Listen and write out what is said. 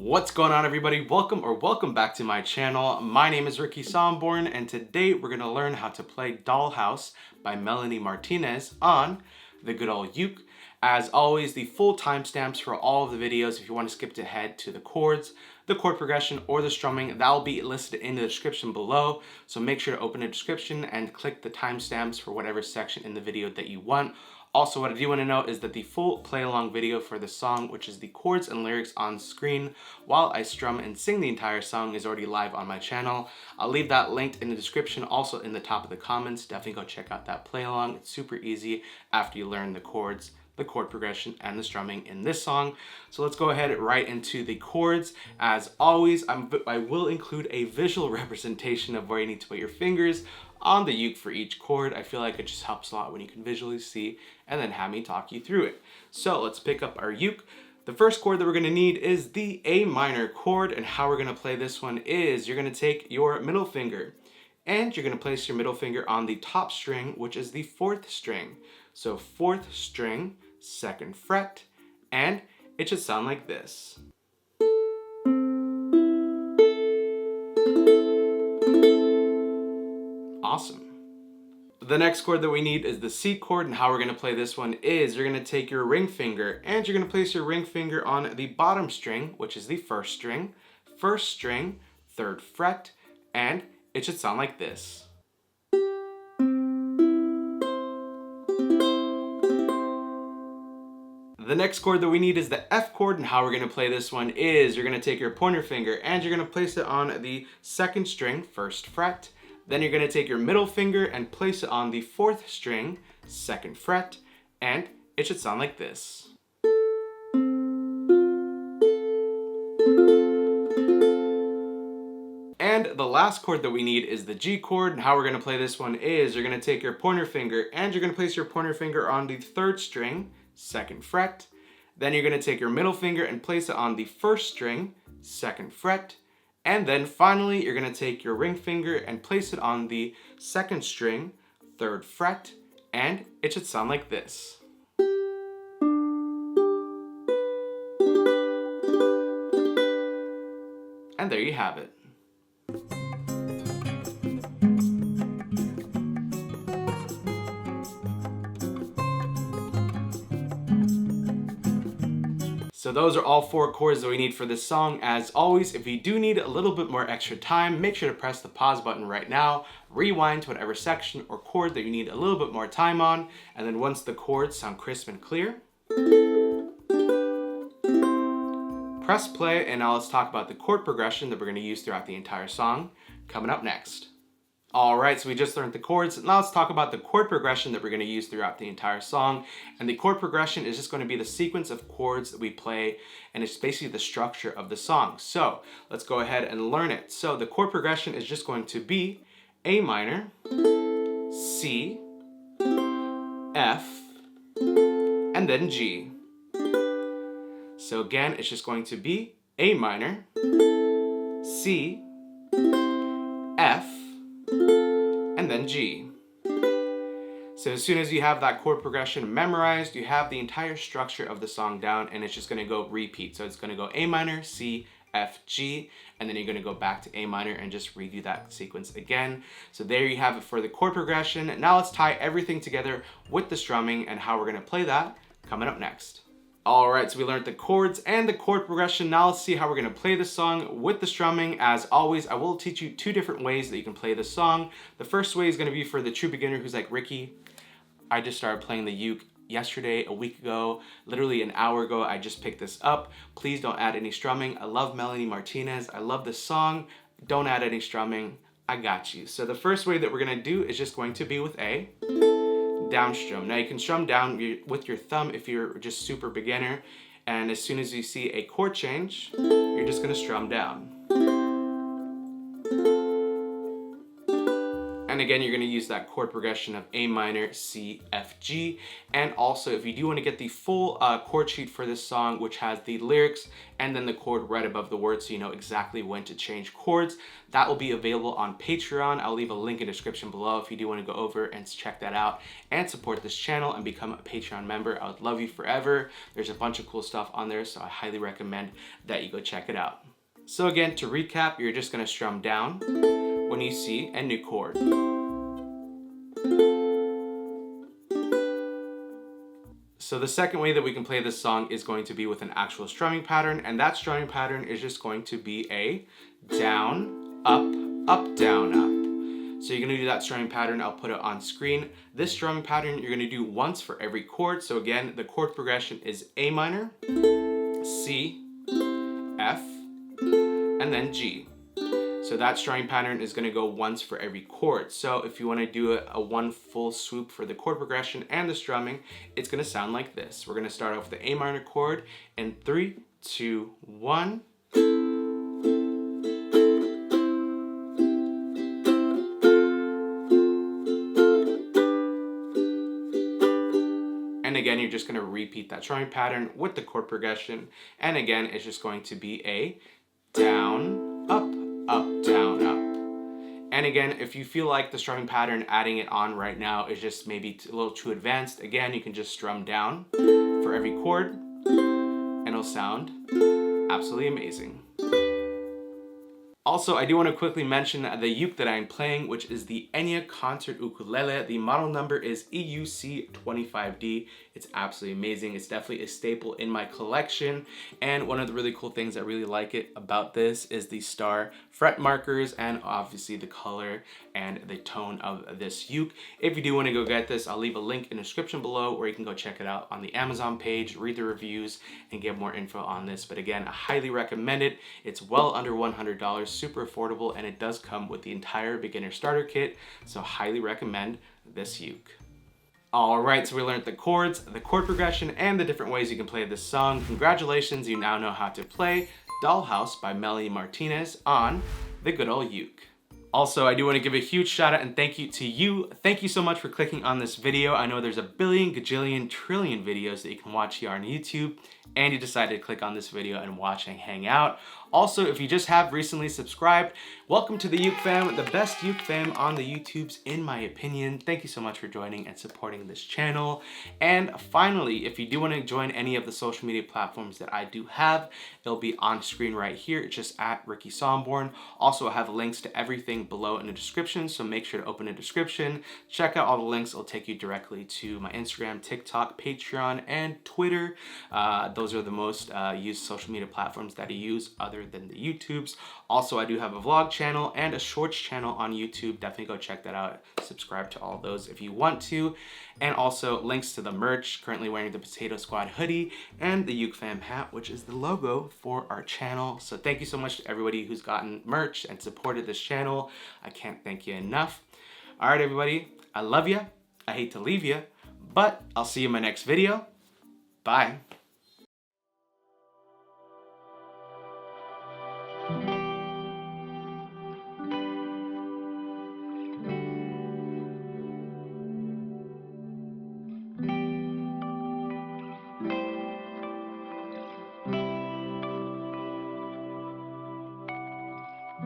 What's going on, everybody? Welcome back to my channel. My name is Ricky Somborn, and today we're going to learn how to play Dollhouse by Melanie Martinez on the good old uke. As always, the full timestamps for all of the videos, if you want to skip ahead to the chords, the chord progression, or the strumming, that will be listed in the description below. So make sure to open the description and click the timestamps for whatever section in the video that you want. Also, what I do want to note is that the full play-along video for the song, which is the chords and lyrics on screen while I strum and sing the entire song, is already live on my channel. I'll leave that linked in the description, also in the top of the comments. Definitely go check out that play-along. It's super easy after you learn the chords, the chord progression, and the strumming in this song. So let's go ahead right into the chords. As always, I will include a visual representation of where you need to put your fingers on the uke for each chord. I feel like it just helps a lot when you can visually see and then have me talk you through it. So let's pick up our uke. The first chord that we're going to need is the A minor chord, and how we're going to play this one is you're going to take your middle finger and you're going to place your middle finger on the top string, which is the 4th string. So 4th string, 2nd fret, and it should sound like this. Awesome. The next chord that we need is the C chord, and how we're going to play this one is you're going to take your ring finger and you're going to place your ring finger on the bottom string, which is the 1st string, 1st string, 3rd fret, and it should sound like this. The next chord that we need is the F chord, and how we're going to play this one is you're going to take your pointer finger and you're going to place it on the 2nd string, 1st fret. Then you're going to take your middle finger and place it on the 4th string, 2nd fret, and it should sound like this. And the last chord that we need is the G chord, and how we're going to play this one is you're going to take your pointer finger and you're going to place your pointer finger on the 3rd string, 2nd fret. Then you're going to take your middle finger and place it on the 1st string, 2nd fret. And then finally, you're going to take your ring finger and place it on the 2nd string, 3rd fret, and it should sound like this. And there you have it. So those are all 4 chords that we need for this song. As always, if you do need a little bit more extra time, make sure to press the pause button right now, rewind to whatever section or chord that you need a little bit more time on, and then once the chords sound crisp and clear, press play, and now let's talk about the chord progression that we're going to use throughout the entire song, coming up next. Alright, so we just learned the chords. Now let's talk about the chord progression that we're going to use throughout the entire song. And the chord progression is just going to be the sequence of chords that we play, and it's basically the structure of the song. So let's go ahead and learn it. So the chord progression is just going to be A minor, C, F, and then G. So again, it's just going to be A minor, C, F, and then G. So as soon as you have that chord progression memorized, you have the entire structure of the song down, and it's just going to go repeat. So it's going to go A minor, C, F, G, and then you're going to go back to A minor and just redo that sequence again. So there you have it for the chord progression. Now let's tie everything together with the strumming and how we're going to play that coming up next. Alright, so we learned the chords and the chord progression. Now let's see how we're going to play the song with the strumming. As always, I will teach you 2 different ways that you can play the song. The first way is going to be for the true beginner who's like, Ricky, I just started playing the uke yesterday, a week ago, literally an hour ago. I just picked this up. Please don't add any strumming. I love Melanie Martinez. I love this song. Don't add any strumming. I got you. So the first way that we're going to do is just going to be with a down strum. Now you can strum down with your thumb if you're just super beginner, and as soon as you see a chord change, you're just going to strum down. And And again, you're going to use that chord progression of A minor, C, F, G. And also, if you do want to get the full chord sheet for this song, which has the lyrics and then the chord right above the word so you know exactly when to change chords, that will be available on Patreon. I'll leave a link in the description below if you do want to go over and check that out and support this channel and become a Patreon member. I would love you forever. There's a bunch of cool stuff on there, so I highly recommend that you go check it out. So again, to recap, you're just going to strum down when you see a new chord. So the second way that we can play this song is going to be with an actual strumming pattern, and that strumming pattern is just going to be a down, up, up, down, up. So you're going to do that strumming pattern. I'll put it on screen. This strumming pattern you're going to do once for every chord. So again, the chord progression is A minor, C, F, and then G. So that strumming pattern is going to go once for every chord. So if you want to do a one full swoop for the chord progression and the strumming, it's going to sound like this. We're going to start off with the A minor chord in 3, 2, 1. And again, you're just going to repeat that strumming pattern with the chord progression. And again, it's just going to be a down, up, up, down, up. And again, if you feel like the strumming pattern, adding it on right now is just maybe a little too advanced, again, you can just strum down for every chord and it'll sound absolutely amazing. Also, I do want to quickly mention the uke that I'm playing, which is the Enya concert ukulele. The model number is EUC25D. It's absolutely amazing. It's definitely a staple in my collection. And one of the really cool things I really like it about this is the star fret markers and obviously the color and the tone of this uke. If you do want to go get this, I'll leave a link in the description below where you can go check it out on the Amazon page, read the reviews, and get more info on this. But again, I highly recommend it. It's well under $100, super affordable, and it does come with the entire beginner starter kit, so highly recommend this uke. Alright, so we learned the chords, the chord progression, and the different ways you can play this song. Congratulations, you now know how to play Dollhouse by Melanie Martinez on the good old uke. Also, I do want to give a huge shout out and thank you to you. Thank you so much for clicking on this video. I know there's a billion, gajillion, trillion videos that you can watch here on YouTube, and you decided to click on this video and watch and hang out. Also, if you just have recently subscribed, welcome to the Uke fam, the best Uke fam on the YouTubes in my opinion. Thank you so much for joining and supporting this channel. And finally, if you do want to join any of the social media platforms that I do have, it'll be on screen right here. It's just at Ricky Somborn. Also, I have links to everything below in the description, so make sure to open the description. Check out all the links. It'll take you directly to my Instagram, TikTok, Patreon, and Twitter. Those are the most used social media platforms that I use other than the YouTubes. Also, I do have a vlog channel and a shorts channel on YouTube. Definitely go check that out. Subscribe to all those if you want to. And also links to the merch. Currently wearing the Potato Squad hoodie and the Uke Fam hat, which is the logo for our channel. So thank you so much to everybody who's gotten merch and supported this channel. I can't thank you enough. All right, everybody. I love you. I hate to leave you, but I'll see you in my next video. Bye.